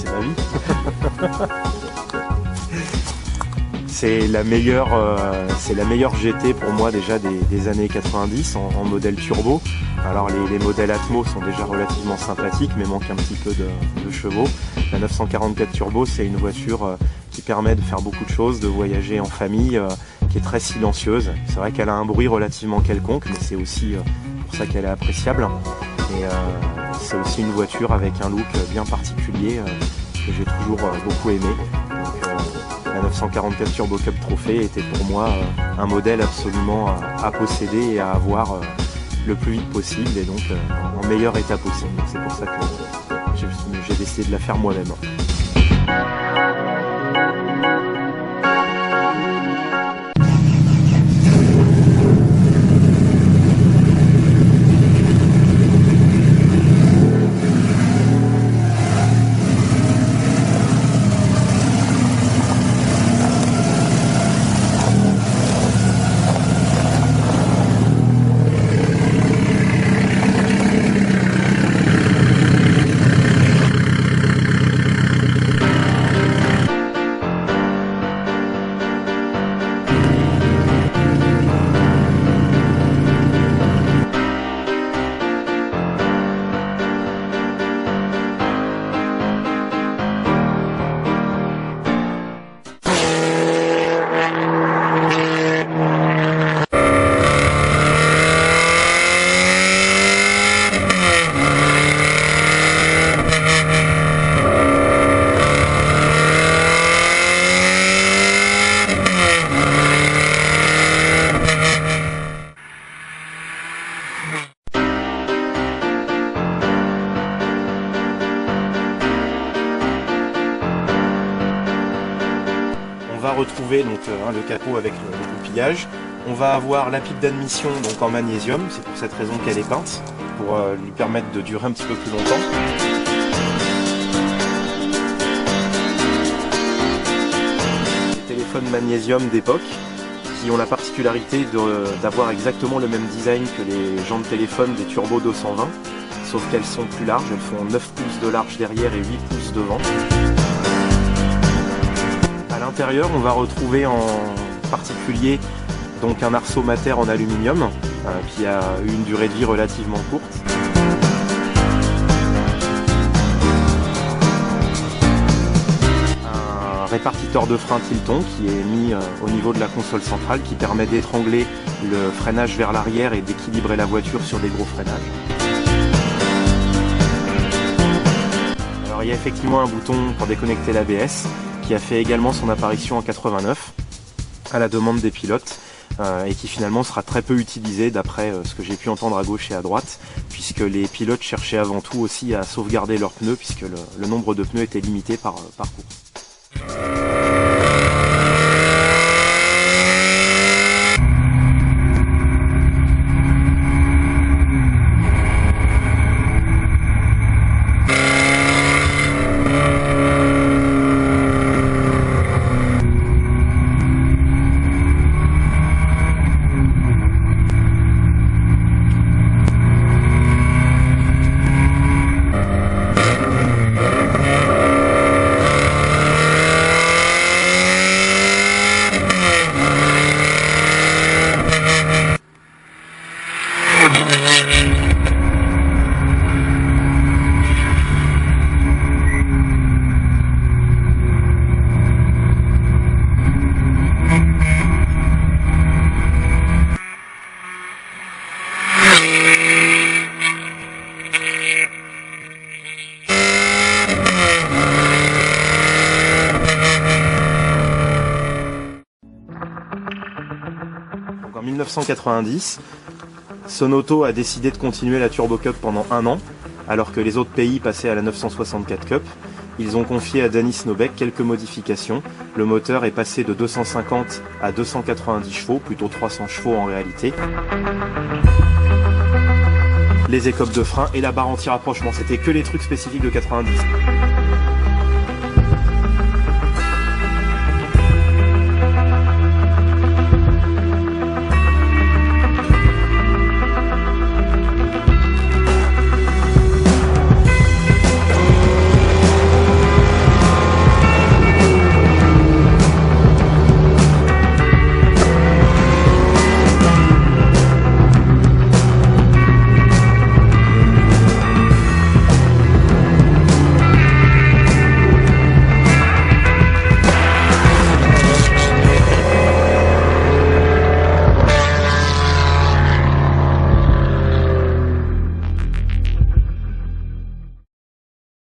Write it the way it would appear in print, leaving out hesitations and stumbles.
c'est ma vie. C'est la meilleure GT pour moi déjà des années 90 en modèle turbo. Alors les modèles Atmo sont déjà relativement sympathiques mais manquent un petit peu de chevaux. La 944 Turbo, c'est une voiture qui permet de faire beaucoup de choses, de voyager en famille, qui est très silencieuse. C'est vrai qu'elle a un bruit relativement quelconque, mais c'est aussi pour ça qu'elle est appréciable. Et c'est aussi une voiture avec un look bien particulier que j'ai toujours beaucoup aimé. Donc, la 944 Turbo Cup Trophée était pour moi un modèle absolument à posséder et à avoir le plus vite possible et donc en meilleur état possible. C'est pour ça que j'ai décidé de la faire moi-même. On va retrouver donc le capot avec le goupillage. On va avoir la pipe d'admission donc en magnésium, c'est pour cette raison qu'elle est peinte, pour lui permettre de durer un petit peu plus longtemps. Les téléphones magnésium d'époque qui ont la particularité d'avoir exactement le même design que les jantes de téléphone des Turbo 220, sauf qu'elles sont plus larges, elles font 9 pouces de large derrière et 8 pouces devant. À l'intérieur, on va retrouver en particulier donc un arceau mater en aluminium qui a eu une durée de vie relativement courte. Un répartiteur de frein Tilton qui est mis au niveau de la console centrale qui permet d'étrangler le freinage vers l'arrière et d'équilibrer la voiture sur des gros freinages. Alors il y a effectivement un bouton pour déconnecter l'ABS qui a fait également son apparition en 89 à la demande des pilotes et qui finalement sera très peu utilisé d'après ce que j'ai pu entendre à gauche et à droite, puisque les pilotes cherchaient avant tout aussi à sauvegarder leurs pneus puisque le nombre de pneus était limité par course. En 1990, Sonoto a décidé de continuer la Turbo Cup pendant un an, alors que les autres pays passaient à la 964 Cup. Ils ont confié à Danny Snobeck quelques modifications. Le moteur est passé de 250 à 290 chevaux, plutôt 300 chevaux en réalité. Les écopes de frein et la barre anti-rapprochement, c'était que les trucs spécifiques de 90.